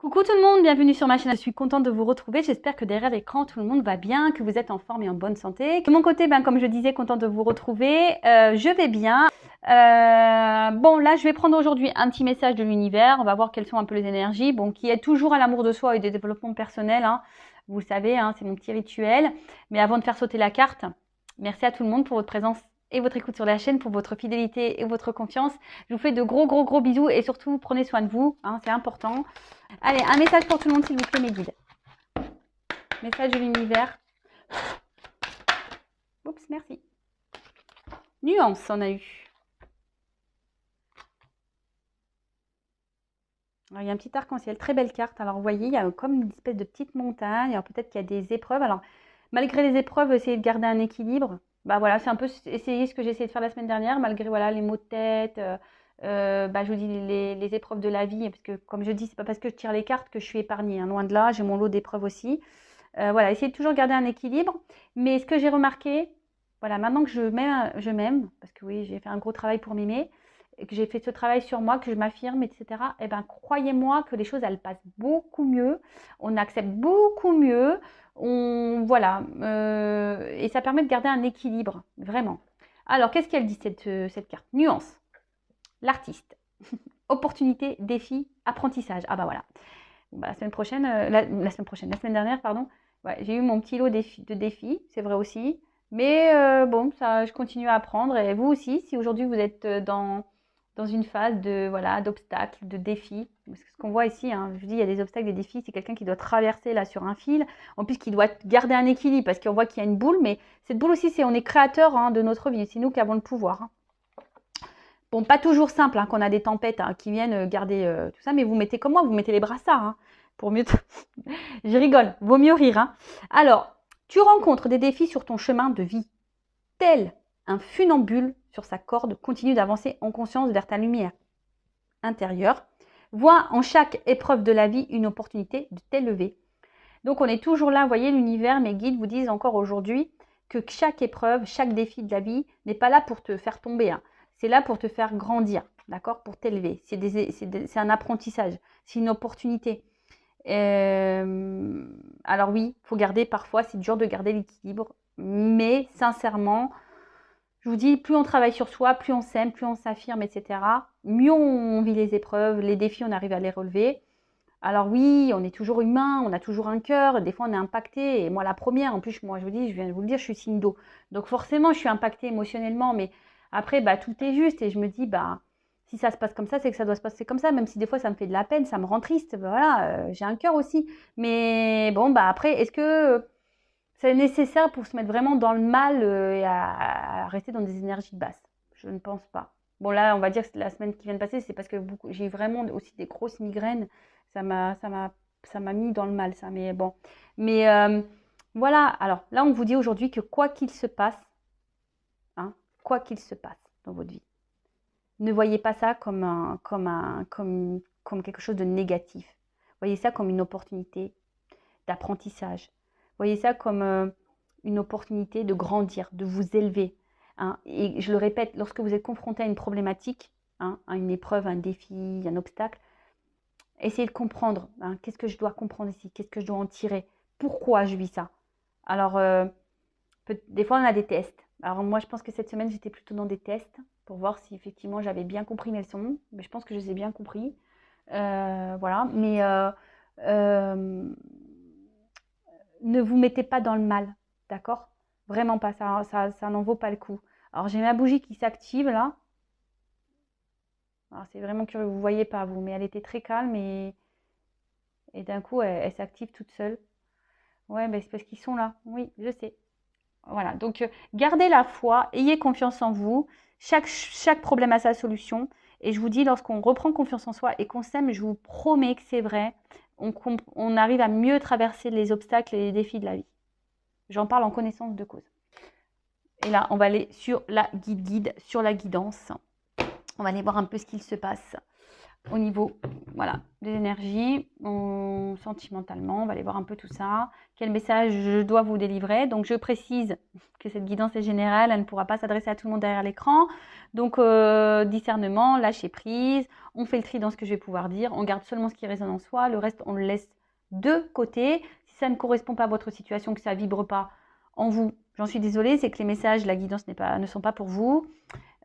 Coucou tout le monde, bienvenue sur ma chaîne. Je suis contente de vous retrouver. J'espère que derrière l'écran, tout le monde va bien, que vous êtes en forme et en bonne santé. De mon côté, comme je disais, contente de vous retrouver. Je vais bien. Bon, là, je vais prendre aujourd'hui un petit message de l'univers. On va voir quelles sont un peu les énergies. Bon, qui est toujours à l'amour de soi et des développements personnels. Hein. Vous le savez, hein, c'est mon petit rituel. Mais avant de faire sauter la carte, merci à tout le monde pour votre présence et votre écoute sur la chaîne, pour votre fidélité et votre confiance. Je vous fais de gros bisous et surtout, prenez soin de vous. Hein, c'est important. Allez, un message pour tout le monde, s'il vous plaît, mes guides. Message de l'univers. Oups, merci. Nuance, on a eu. Alors, il y a un petit arc-en-ciel, très belle carte. Alors, vous voyez, il y a comme une espèce de petite montagne. Alors, peut-être qu'il y a des épreuves. Alors, malgré les épreuves, essayez de garder un équilibre. Bah voilà, c'est un peu essayer ce que j'ai essayé de faire la semaine dernière, malgré voilà, les maux de tête. Je vous dis les épreuves de la vie, parce que comme je dis, c'est pas parce que je tire les cartes que je suis épargnée, hein, loin de là, j'ai mon lot d'épreuves aussi. Voilà, essayez de toujours garder un équilibre. Mais ce que j'ai remarqué, voilà, maintenant que je m'aime, parce que oui, j'ai fait un gros travail pour m'aimer, et que j'ai fait ce travail sur moi, que je m'affirme, etc. Eh ben, croyez-moi que les choses, elles passent beaucoup mieux, on accepte beaucoup mieux, voilà, et ça permet de garder un équilibre, vraiment. Alors, qu'est-ce qu'elle dit cette carte? Nuance. L'artiste. Opportunité, défi, apprentissage. Ah bah voilà. La semaine prochaine, la semaine dernière, pardon, ouais, j'ai eu mon petit lot de défis, c'est vrai aussi. Mais bon, ça, je continue à apprendre. Et vous aussi, si aujourd'hui vous êtes dans une phase de voilà d'obstacles, de défis, ce qu'on voit ici, hein, je vous dis, il y a des obstacles, des défis, c'est quelqu'un qui doit traverser là sur un fil, en plus qui doit garder un équilibre, parce qu'on voit qu'il y a une boule, mais cette boule aussi, on est créateur hein, de notre vie, c'est nous qui avons le pouvoir. Hein. Bon, pas toujours simple hein, qu'on a des tempêtes hein, qui viennent garder tout ça, mais vous mettez comme moi, vous mettez les brassards hein, pour mieux. Je rigole, vaut mieux rire. Hein. Alors, tu rencontres des défis sur ton chemin de vie, tel un funambule sur sa corde continue d'avancer en conscience vers ta lumière intérieure. Vois en chaque épreuve de la vie une opportunité de t'élever. Donc, on est toujours là, vous voyez, l'univers, mes guides vous disent encore aujourd'hui que chaque épreuve, chaque défi de la vie n'est pas là pour te faire tomber. Hein. C'est là pour te faire grandir, d'accord, pour t'élever. C'est un apprentissage, c'est une opportunité. Alors oui, il faut garder parfois, c'est dur de garder l'équilibre, mais sincèrement, je vous dis, plus on travaille sur soi, plus on s'aime, plus on s'affirme, etc., mieux on vit les épreuves, les défis, on arrive à les relever. Alors oui, on est toujours humain, on a toujours un cœur, des fois on est impacté, et moi la première, en plus moi je vous dis, je viens de vous le dire, je suis signe d'eau. Donc forcément je suis impactée émotionnellement, mais après tout est juste et je me dis, si ça se passe comme ça, c'est que ça doit se passer comme ça, même si des fois ça me fait de la peine, ça me rend triste, voilà, j'ai un cœur aussi. Mais bon, après, est-ce que c'est nécessaire pour se mettre vraiment dans le mal et à rester dans des énergies basses? Je ne pense pas. Bon là, on va dire que la semaine qui vient de passer, c'est parce que j'ai eu vraiment aussi des grosses migraines. Ça m'a mis dans le mal, ça. Mais bon. Mais voilà. Alors là, on vous dit aujourd'hui que quoi qu'il se passe, hein, quoi qu'il se passe dans votre vie, ne voyez pas ça comme quelque chose de négatif. Voyez ça comme une opportunité d'apprentissage. Voyez ça comme une opportunité de grandir, de vous élever. Hein. Et je le répète, lorsque vous êtes confronté à une problématique, hein, à une épreuve, un défi, un obstacle, essayez de comprendre. Hein, qu'est-ce que je dois comprendre ici? Qu'est-ce que je dois en tirer? Pourquoi je vis ça? Alors, des fois, on a des tests. Alors, moi, je pense que cette semaine, j'étais plutôt dans des tests pour voir si effectivement j'avais bien compris mes leçons. Mais je pense que je les ai bien compris. Voilà. Mais ne vous mettez pas dans le mal. D'accord? Vraiment pas. Ça n'en vaut pas le coup. Alors, j'ai ma bougie qui s'active là. Alors, c'est vraiment curieux. Vous ne voyez pas, vous. Mais elle était très calme et d'un coup, elle s'active toute seule. Ouais, c'est parce qu'ils sont là. Oui, je sais. Voilà, donc gardez la foi, ayez confiance en vous. Chaque problème a sa solution. Et je vous dis, lorsqu'on reprend confiance en soi et qu'on s'aime, je vous promets que c'est vrai, on arrive à mieux traverser les obstacles et les défis de la vie. J'en parle en connaissance de cause. Et là, on va aller sur la guide, sur la guidance. On va aller voir un peu ce qu'il se passe au niveau des énergies, sentimentalement, on va aller voir un peu tout ça. Quel message je dois vous délivrer? Donc, je précise que cette guidance est générale, elle ne pourra pas s'adresser à tout le monde derrière l'écran. Donc, discernement, lâcher prise, on fait le tri dans ce que je vais pouvoir dire, on garde seulement ce qui résonne en soi, le reste, on le laisse de côté. Si ça ne correspond pas à votre situation, que ça ne vibre pas en vous, j'en suis désolée, c'est que les messages, la guidance ne sont pas pour vous.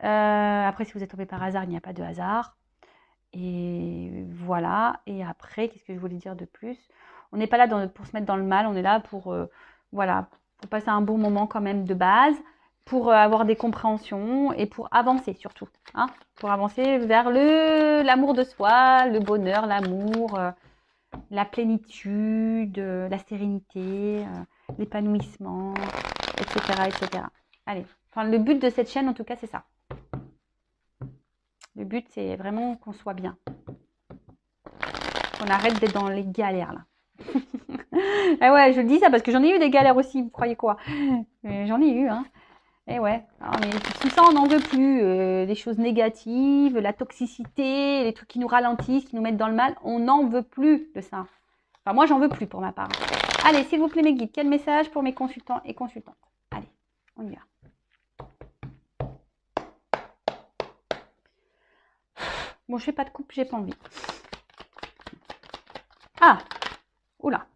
Après, si vous êtes tombé par hasard, il n'y a pas de hasard. Et voilà. Et après, qu'est-ce que je voulais dire de plus? On n'est pas là pour se mettre dans le mal, on est là pour, voilà, pour passer un bon moment quand même de base, pour avoir des compréhensions et pour avancer surtout. Hein, pour avancer vers l'amour de soi, le bonheur, l'amour, la plénitude, la sérénité, l'épanouissement, etc., etc. Allez, enfin, le but de cette chaîne, en tout cas, c'est ça. Le but, c'est vraiment qu'on soit bien. Qu'on arrête d'être dans les galères, là. Eh ouais, je dis ça parce que j'en ai eu des galères aussi, vous croyez quoi? J'en ai eu, hein. Eh ouais, mais tout ça, on n'en veut plus. Les choses négatives, la toxicité, les trucs qui nous ralentissent, qui nous mettent dans le mal, on n'en veut plus de ça. Enfin, moi, j'en veux plus pour ma part. Allez, s'il vous plaît, mes guides, quel message pour mes consultants et consultantes? Allez, on y va. Bon, je fais pas de coupe, j'ai pas envie. Ah, oula.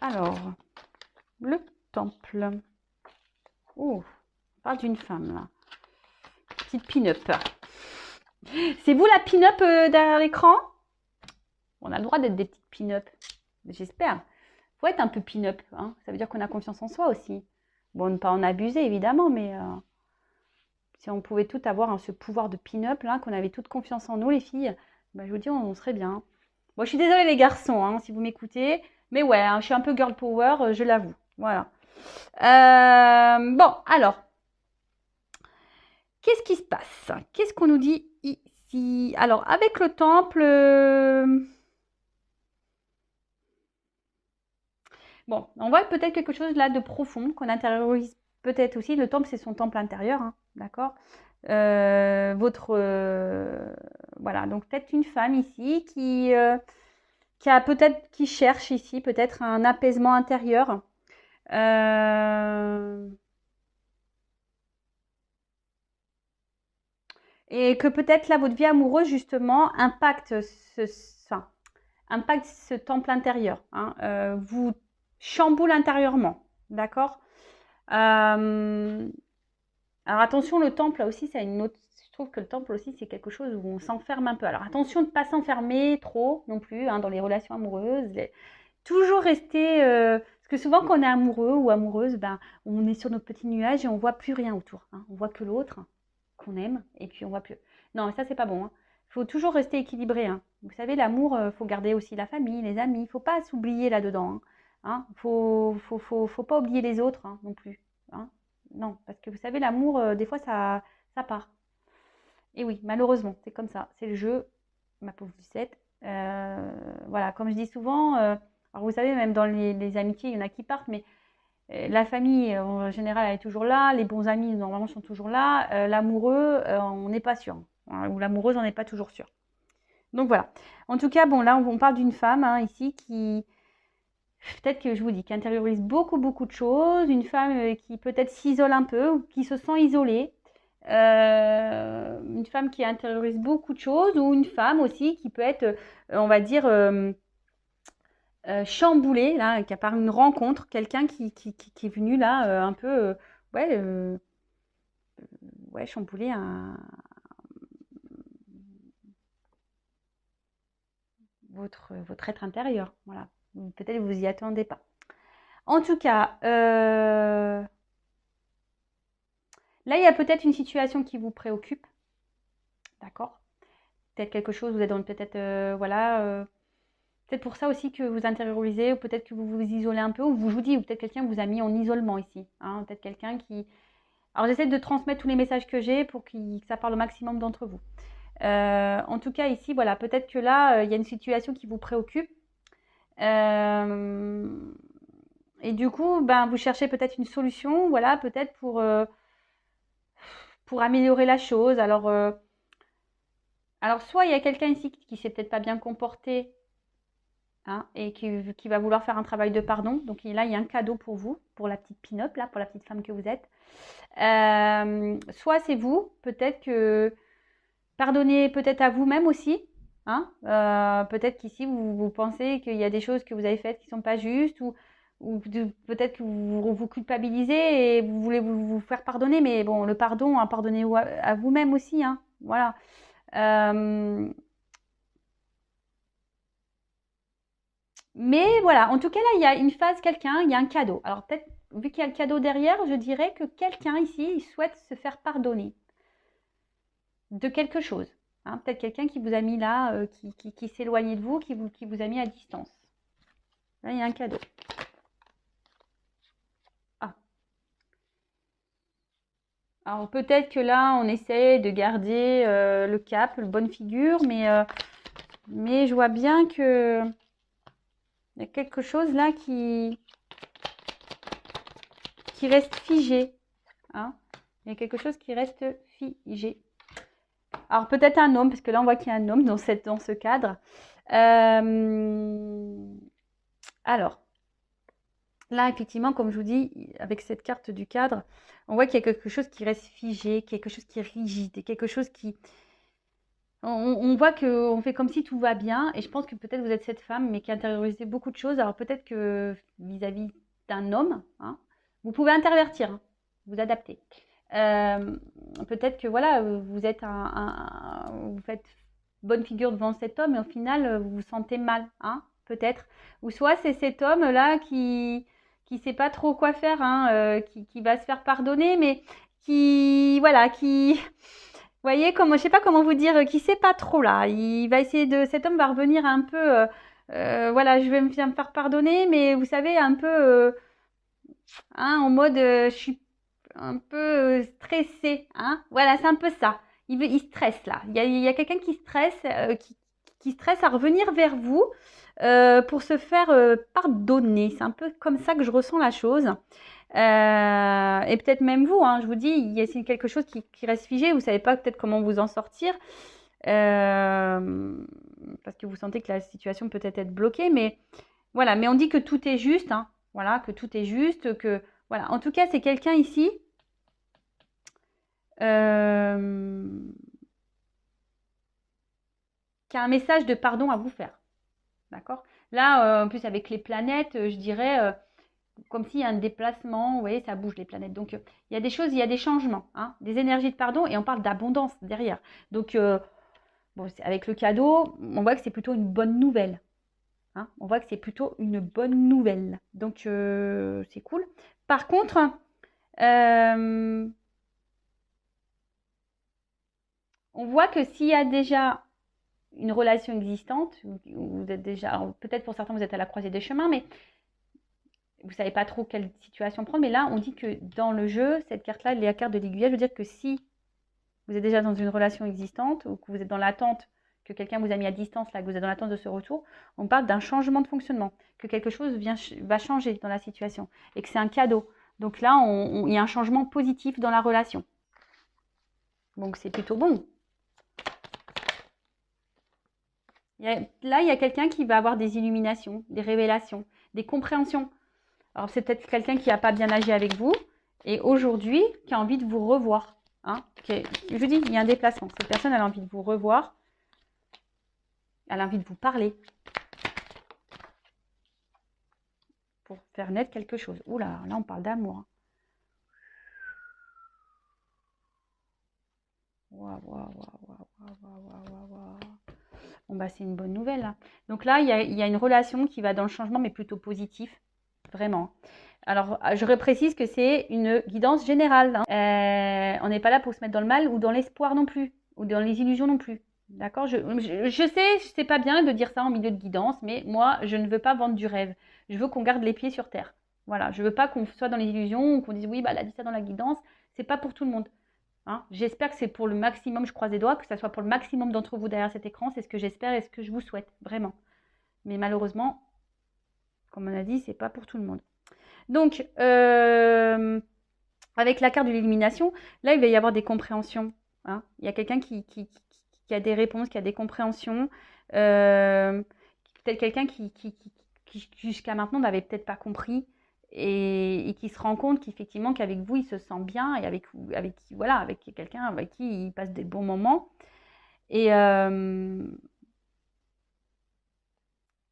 Alors, le temple. Oh, on parle d'une femme, là. Petite pin-up. C'est vous la pin-up derrière l'écran? On a le droit d'être des petites pin-up. J'espère. Faut être un peu pin-up. Hein. Ça veut dire qu'on a confiance en soi aussi. Bon, ne pas en abuser, évidemment, mais si on pouvait tout avoir ce pouvoir de pin-up, là, qu'on avait toute confiance en nous, les filles, bah, je vous dis, on serait bien. Bon, je suis désolée, les garçons, hein, si vous m'écoutez. Mais ouais, hein, je suis un peu girl power, je l'avoue. Voilà. Bon, alors. Qu'est-ce qui se passe? Qu'est-ce qu'on nous dit ici? Alors, avec le temple... Bon, on voit peut-être quelque chose là de profond qu'on intériorise peut-être aussi. Le temple, c'est son temple intérieur, hein, d'accord? Voilà, donc peut-être une femme ici qui cherche ici peut-être un apaisement intérieur. Et que peut-être là, votre vie amoureuse, justement, impacte ce temple intérieur. Hein, vous chamboule intérieurement. D'accord. Alors attention, le temple, là aussi, c'est une autre. Je trouve que le temple aussi, c'est quelque chose où on s'enferme un peu. Alors attention de ne pas s'enfermer trop non plus hein, dans les relations amoureuses. Toujours rester. Parce que souvent, quand on est amoureux ou amoureuse, ben, on est sur nos petits nuages et on voit plus rien autour. Hein. On voit que l'autre qu'on aime et puis on voit plus. Non, ça, c'est pas bon. Il faut toujours rester équilibré. Hein. Vous savez, l'amour, il faut garder aussi la famille, les amis. Il ne faut pas s'oublier là-dedans. Hein. Faut pas oublier les autres hein, non plus. Hein. Non, parce que vous savez, l'amour, des fois, ça part. Et oui, malheureusement, c'est comme ça. C'est le jeu, ma pauvre Lucette. Voilà, comme je dis souvent, alors vous savez, même dans les amitiés, il y en a qui partent, mais la famille, en général, elle est toujours là. Les bons amis, normalement, sont toujours là. L'amoureux, on n'est pas sûr. Hein, ou l'amoureuse, on n'est pas toujours sûr. Donc voilà. En tout cas, bon, là, on parle d'une femme hein, ici qui, peut-être que je vous dis, qui intériorise beaucoup, beaucoup de choses. Une femme qui peut-être s'isole un peu ou qui se sent isolée. Une femme qui intériorise beaucoup de choses ou une femme aussi qui peut être, on va dire, chamboulée, là, qui a par une rencontre, quelqu'un qui est venu là un peu, ouais, chambouler votre être intérieur. Voilà. Peut-être vous y attendez pas. En tout cas, là, il y a peut-être une situation qui vous préoccupe. D'accord? Peut-être quelque chose, vous êtes dans peut-être, voilà, peut-être pour ça aussi que vous intériorisez, ou peut-être que vous vous isolez un peu, ou je vous dis, ou peut-être quelqu'un vous a mis en isolement ici. Hein, peut-être quelqu'un qui... Alors j'essaie de transmettre tous les messages que j'ai pour que ça parle au maximum d'entre vous. En tout cas ici, voilà, peut-être que là, il y a une situation qui vous préoccupe. Et du coup, ben, vous cherchez peut-être une solution, voilà, peut-être pour améliorer la chose. Alors soit il y a quelqu'un ici qui s'est peut-être pas bien comporté, hein, et qui va vouloir faire un travail de pardon. Donc là, il y a un cadeau pour vous, pour la petite pin-up, là, pour la petite femme que vous êtes. Soit c'est vous, peut-être que pardonnez peut-être à vous-même aussi. Hein, peut-être qu'ici, vous pensez qu'il y a des choses que vous avez faites qui ne sont pas justes, ou peut-être que vous culpabilisez et vous voulez vous faire pardonner. Mais bon, le pardon, hein, pardonnez-vous à vous-même aussi. Hein, voilà. Mais voilà, en tout cas, là, il y a une phase, quelqu'un, il y a un cadeau. Alors peut-être, vu qu'il y a le cadeau derrière, je dirais que quelqu'un ici, il souhaite se faire pardonner de quelque chose. Hein, peut-être quelqu'un qui vous a mis là, qui s'éloignait de vous, qui vous a mis à distance. Là, il y a un cadeau. Ah. Alors peut-être que là, on essaie de garder le cap, le bonne figure, mais je vois bien que il y a quelque chose là qui reste figé. Hein. Il y a quelque chose qui reste figé. Alors peut-être un homme, parce que là on voit qu'il y a un homme dans ce cadre. Alors, là effectivement, comme je vous dis, avec cette carte du cadre, on voit qu'il y a quelque chose qui reste figé, quelque chose qui est rigide, quelque chose qui... On voit qu'on fait comme si tout va bien, et je pense que peut-être vous êtes cette femme, mais qui a intériorisé beaucoup de choses. Alors peut-être que vis-à-vis d'un homme, hein, vous pouvez intervertir, hein, vous adapter. Peut-être que voilà, vous êtes vous faites bonne figure devant cet homme et au final vous vous sentez mal, hein, peut-être. Ou soit c'est cet homme là qui sait pas trop quoi faire, hein, qui va se faire pardonner, mais qui voilà, qui vous voyez, comme, je sais pas comment vous dire, qui sait pas trop là. Il va essayer cet homme va revenir un peu, voilà, je vais me faire pardonner, mais vous savez, un peu, hein, en mode, je suis un peu stressée, hein. Voilà, c'est un peu ça. Il stresse là. Il y a quelqu'un qui stresse, qui stresse à revenir vers vous pour se faire pardonner. C'est un peu comme ça que je ressens la chose. Et peut-être même vous, hein, je vous dis, il y a quelque chose qui reste figé, vous ne savez pas peut-être comment vous en sortir, parce que vous sentez que la situation peut être bloquée, mais voilà, mais on dit que tout est juste, hein, voilà, que tout est juste, que voilà, en tout cas, c'est quelqu'un ici qui a un message de pardon à vous faire, d'accord? Là, en plus avec les planètes, je dirais comme s'il y a un déplacement, vous voyez, ça bouge les planètes. Donc, il y a des choses, il y a des changements, hein, des énergies de pardon, et on parle d'abondance derrière. Donc, bon, avec le cadeau, on voit que c'est plutôt une bonne nouvelle. Hein, on voit que c'est plutôt une bonne nouvelle. Donc, c'est cool. Par contre, on voit que s'il y a déjà une relation existante, vous êtes déjà, peut-être pour certains, vous êtes à la croisée des chemins, mais vous ne savez pas trop quelle situation prendre, mais là, on dit que dans le jeu, cette carte-là, la carte de l'aiguillage, veut dire que si vous êtes déjà dans une relation existante ou que vous êtes dans l'attente, que quelqu'un vous a mis à distance, là, que vous êtes dans l'attente de ce retour, on parle d'un changement de fonctionnement, que quelque chose va changer dans la situation et que c'est un cadeau. Donc là, il y a un changement positif dans la relation. Donc c'est plutôt bon. Là, il y a quelqu'un qui va avoir des illuminations, des révélations, des compréhensions. Alors, c'est peut-être quelqu'un qui n'a pas bien agi avec vous et aujourd'hui qui a envie de vous revoir. Hein. Je vous dis, il y a un déplacement. Cette personne, elle a envie de vous revoir. Elle a envie de vous parler. Pour faire naître quelque chose. Oula, là, on parle d'amour. Waouh, waouh, waouh, waouh, waouh, waouh. Bon, bah, c'est une bonne nouvelle. Là. Donc là, il y a une relation qui va dans le changement, mais plutôt positif. Vraiment. Alors, je reprécise que c'est une guidance générale. Hein. On n'est pas là pour se mettre dans le mal ou dans l'espoir non plus, ou dans les illusions non plus. D'accord, je sais, c'est pas bien de dire ça en milieu de guidance, mais moi, je ne veux pas vendre du rêve. Je veux qu'on garde les pieds sur terre. Voilà, je veux pas qu'on soit dans les illusions ou qu'on dise oui, bah, elle a dit ça dans la guidance. C'est pas pour tout le monde. Hein. J'espère que c'est pour le maximum, je croise les doigts, que ça soit pour le maximum d'entre vous derrière cet écran. C'est ce que j'espère et ce que je vous souhaite, vraiment. Mais malheureusement, comme on a dit, c'est pas pour tout le monde. Donc, Avec la carte de l'illumination, là, il va y avoir des compréhensions. Hein. Il y a quelqu'un qui a des réponses, qui a des compréhensions. Euh, Peut-être quelqu'un qui jusqu'à maintenant n'avait peut-être pas compris et qui se rend compte qu'effectivement qu'avec vous, il se sent bien et voilà, avec quelqu'un avec qui il passe des bons moments. Et, euh,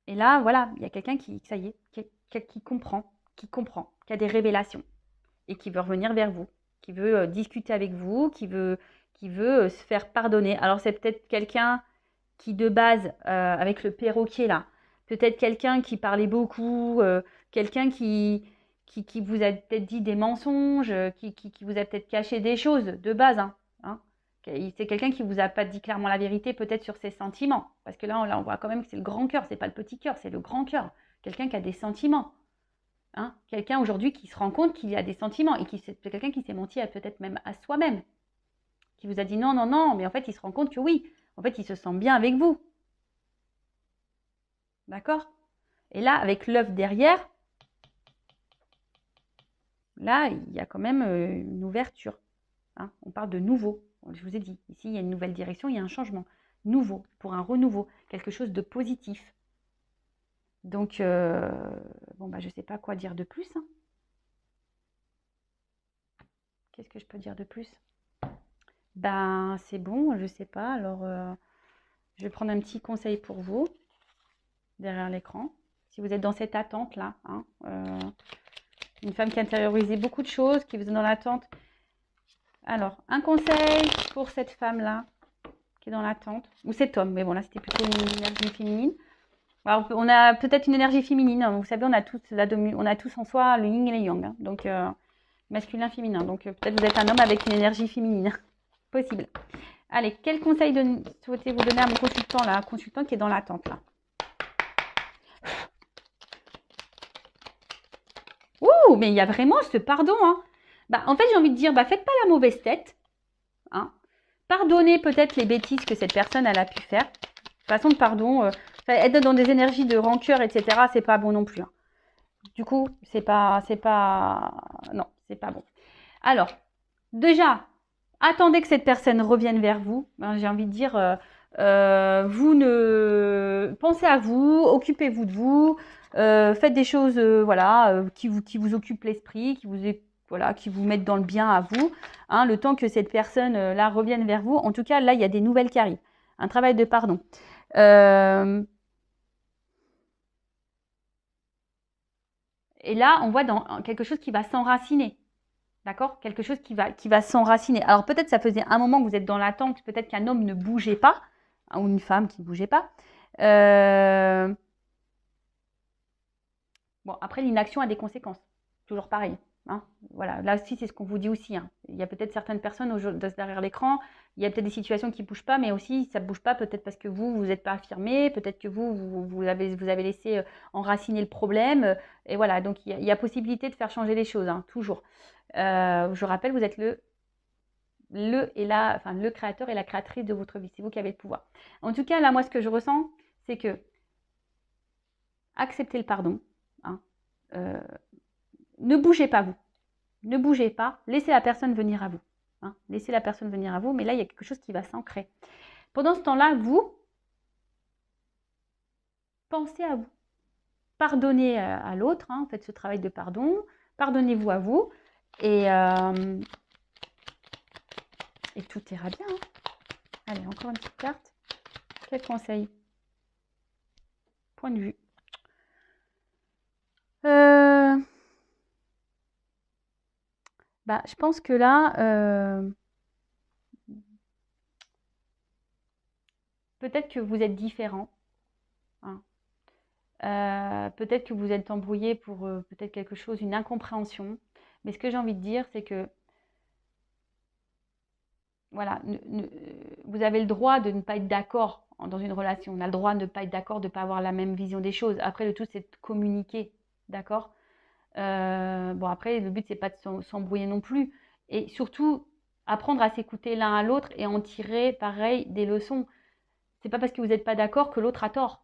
et là, voilà, il y a quelqu'un ça y est, qui comprend, qui a des révélations et qui veut revenir vers vous, qui veut discuter avec vous, qui veut se faire pardonner. Alors c'est peut-être quelqu'un qui de base, avec le perroquet là, peut-être quelqu'un qui parlait beaucoup, quelqu'un qui vous a peut-être dit des mensonges, qui vous a peut-être caché des choses de base. Hein. C'est quelqu'un qui vous a pas dit clairement la vérité, peut-être sur ses sentiments. Parce que là, on voit quand même que c'est le grand cœur, c'est pas le petit cœur, c'est le grand cœur. Quelqu'un qui a des sentiments. Hein. Quelqu'un aujourd'hui qui se rend compte qu'il y a des sentiments et c'est quelqu'un qui s'est menti peut-être même à soi-même. Qui vous a dit non, non, non, mais en fait, il se rend compte que oui, en fait, il se sent bien avec vous. D'accord? Et là, avec l'œuf derrière, là, il y a quand même une ouverture. Hein. On parle de nouveau. Je vous ai dit, ici, il y a une nouvelle direction, il y a un changement. Nouveau, pour un renouveau, quelque chose de positif. Donc, bon, bah, je ne sais pas quoi dire de plus. Hein. Qu'est-ce que je peux dire de plus? Ben, c'est bon, je ne sais pas. Alors, je vais prendre un petit conseil pour vous, derrière l'écran. Si vous êtes dans cette attente-là, hein, une femme qui a intériorisé beaucoup de choses, qui vous est dans l'attente. Alors, un conseil pour cette femme-là, qui est dans l'attente, ou cet homme, mais bon, là, c'était plutôt une énergie féminine. Alors, on a peut-être une énergie féminine, hein. Vous savez, on a tous en soi le yin et le yang, hein. Donc, masculin, féminin. Donc, peut-être vous êtes un homme avec une énergie féminine. Possible. Allez, quel conseil souhaitez-vous donner à mon consultant, là, un consultant qui est dans l'attente, là? Ouh, mais il y a vraiment ce pardon, hein. Bah, en fait, j'ai envie de dire, bah, faites pas la mauvaise tête, hein. Pardonnez peut-être les bêtises que cette personne elle a pu faire. Façon de pardon, être dans des énergies de rancœur, etc., c'est pas bon non plus. Hein. Du coup, non, c'est pas bon. Alors, déjà, attendez que cette personne revienne vers vous. Ben, j'ai envie de dire, vous ne pensez à vous, occupez-vous de vous, faites des choses, voilà, qui vous occupent l'esprit, voilà, qui vous mettent dans le bien à vous. Hein, le temps que cette personne là revienne vers vous. En tout cas, là, il y a des nouvelles qui arrivent. Un travail de pardon. Et là, on voit dans quelque chose qui va s'enraciner. D'accord? Quelque chose qui va s'enraciner. Alors peut-être ça faisait un moment que vous êtes dans l'attente, peut-être qu'un homme ne bougeait pas, hein, ou une femme qui ne bougeait pas. Bon, après, l'inaction a des conséquences. Toujours pareil. Hein. Voilà, là aussi, c'est ce qu'on vous dit aussi. Hein. Il y a peut-être certaines personnes derrière l'écran, il y a peut-être des situations qui ne bougent pas, mais aussi, ça ne bouge pas peut-être parce que vous n'êtes pas affirmé, peut-être que vous avez laissé enraciner le problème. Et voilà, donc il y a possibilité de faire changer les choses, hein, toujours. Je rappelle, vous êtes le créateur et la créatrice de votre vie. C'est vous qui avez le pouvoir. En tout cas, là, moi, ce que je ressens, c'est que acceptez le pardon. Hein, ne bougez pas, vous. Ne bougez pas. Laissez la personne venir à vous. Hein, laissez la personne venir à vous. Mais là, il y a quelque chose qui va s'ancrer. Pendant ce temps-là, vous, pensez à vous. Pardonnez à l'autre. Hein, faites ce travail de pardon. Pardonnez-vous à vous. Et tout ira bien. Hein. Allez, encore une petite carte. Quel conseil? Point de vue. Bah, je pense que là, peut-être que vous êtes différent. Hein. Peut-être que vous êtes embrouillé pour peut-être quelque chose, une incompréhension. Mais ce que j'ai envie de dire, c'est que voilà, vous avez le droit de ne pas être d'accord dans une relation. On a le droit de ne pas être d'accord, de ne pas avoir la même vision des choses. Après, le tout, c'est de communiquer. D'accord? Bon, après, le but, c'est pas de s'embrouiller non plus. Et surtout, apprendre à s'écouter l'un à l'autre et en tirer, pareil, des leçons. C'est pas parce que vous n'êtes pas d'accord que l'autre a tort.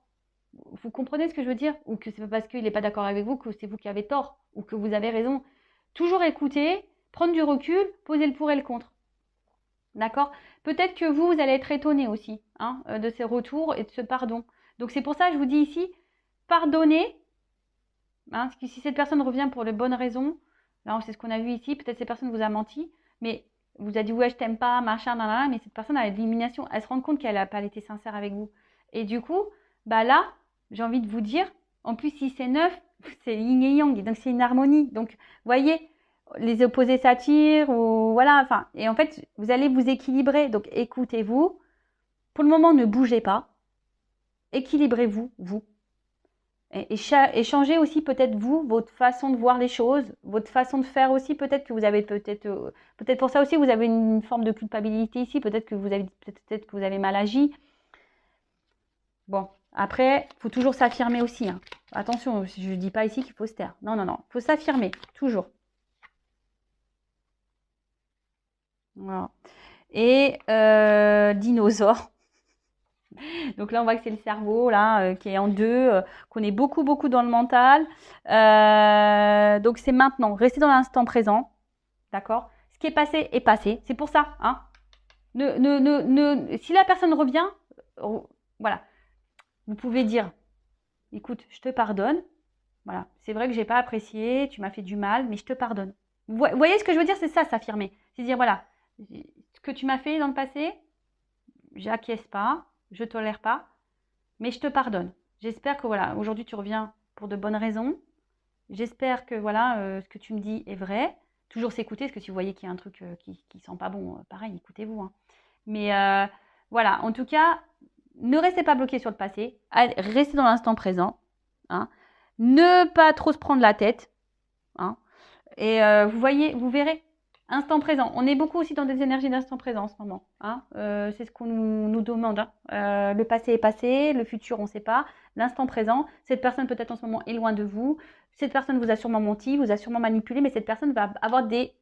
Vous comprenez ce que je veux dire? Ou que c'est pas parce qu'il n'est pas d'accord avec vous que c'est vous qui avez tort ou que vous avez raison. Toujours écouter, Prendre du recul, poser le pour et le contre. D'accord? Peut-être que vous allez être étonné aussi hein, de ces retours et de ce pardon. Donc c'est pour ça que je vous dis ici, pardonnez. Hein, parce que si cette personne revient pour de bonnes raisons, là c'est ce qu'on a vu ici, peut-être cette personne vous a menti, mais vous a dit ouais je t'aime pas, machin, nanana, mais cette personne a l'élimination, elle se rend compte qu'elle n'a pas été sincère avec vous. Et du coup, bah là, j'ai envie de vous dire, en plus si c'est neuf, c'est yin et yang, donc c'est une harmonie. Donc, voyez, les opposés s'attirent, ou voilà, enfin, et en fait, vous allez vous équilibrer. Donc, écoutez-vous. Pour le moment, ne bougez pas. Équilibrez-vous, vous. Et changez aussi peut-être vous, votre façon de voir les choses, votre façon de faire aussi. Peut-être que vous avez peut-être pour ça aussi vous avez une forme de culpabilité ici. Peut-être que vous avez mal agi. Bon, après, il faut toujours s'affirmer aussi. Hein. Attention, je ne dis pas ici qu'il faut se taire. Non, non, non. Il faut s'affirmer, toujours. Voilà. Et dinosaure. Donc là, on voit que c'est le cerveau là qui est en deux, qu'on est beaucoup, beaucoup dans le mental. Donc c'est maintenant. Restez dans l'instant présent. D'accord? Ce qui est passé est passé. C'est pour ça. Hein? Si la personne revient, voilà. Vous pouvez dire, écoute, je te pardonne. Voilà. C'est vrai que j'ai pas apprécié, tu m'as fait du mal, mais je te pardonne. Vous voyez ce que je veux dire? C'est ça, s'affirmer. C'est dire, voilà, ce que tu m'as fait dans le passé, j'acquiesce pas, je tolère pas, mais je te pardonne. J'espère que voilà, aujourd'hui tu reviens pour de bonnes raisons. J'espère que voilà, ce que tu me dis est vrai. Toujours s'écouter, parce que si vous voyez qu'il y a un truc qui sent pas bon, pareil, écoutez-vous. Hein. Mais voilà, en tout cas, ne restez pas bloqué sur le passé. Restez dans l'instant présent. Hein. Ne pas trop se prendre la tête. Hein. Et vous voyez, vous verrez. Instant présent. On est beaucoup aussi dans des énergies d'instant présent en ce moment. Hein. C'est ce qu'on nous demande. Hein. Le passé est passé, le futur on ne sait pas. L'instant présent, cette personne peut-être en ce moment est loin de vous. Cette personne vous a sûrement menti, vous a sûrement manipulé, mais cette personne va avoir des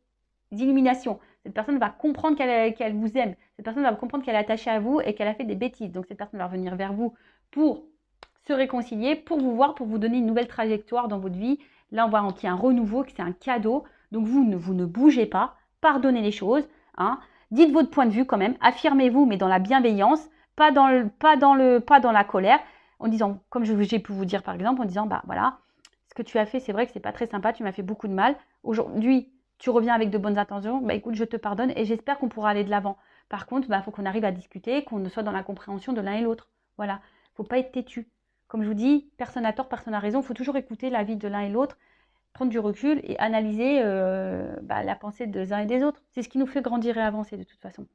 illuminations. Cette personne va comprendre qu'elle vous aime. Cette personne va comprendre qu'elle est attachée à vous et qu'elle a fait des bêtises. Donc cette personne va revenir vers vous pour se réconcilier, pour vous voir, pour vous donner une nouvelle trajectoire dans votre vie. Là, on voit qu'il y a un renouveau, que c'est un cadeau. Donc vous ne bougez pas. Pardonnez les choses, hein. Dites votre point de vue quand même, affirmez-vous, mais dans la bienveillance, pas dans la colère, en disant, comme j'ai pu vous dire par exemple, en disant, bah voilà, ce que tu as fait, c'est vrai que c'est pas très sympa, tu m'as fait beaucoup de mal. Aujourd'hui, tu reviens avec de bonnes intentions, bah écoute, je te pardonne et j'espère qu'on pourra aller de l'avant. Par contre, bah faut qu'on arrive à discuter, qu'on soit dans la compréhension de l'un et l'autre. Voilà, faut pas être têtu. Comme je vous dis, personne n'a tort, personne n'a raison, il faut toujours écouter l'avis de l'un et l'autre, prendre du recul et analyser la pensée des uns et des autres. C'est ce qui nous fait grandir et avancer de toute façon.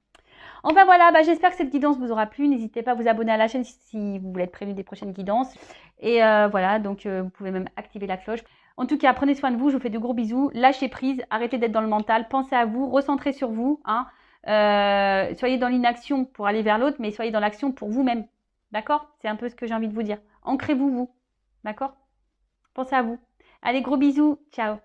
Enfin voilà, j'espère que cette guidance vous aura plu. N'hésitez pas à vous abonner à la chaîne si vous voulez être prévenu des prochaines guidances. Et voilà, donc vous pouvez même activer la cloche. En tout cas, prenez soin de vous, je vous fais de gros bisous. Lâchez prise, arrêtez d'être dans le mental, pensez à vous, recentrez sur vous. Hein. Soyez dans l'inaction pour aller vers l'autre, mais soyez dans l'action pour vous-même. D'accord? C'est un peu ce que j'ai envie de vous dire. Ancrez-vous, vous. D'accord? Pensez à vous. Allez, gros bisous. Ciao.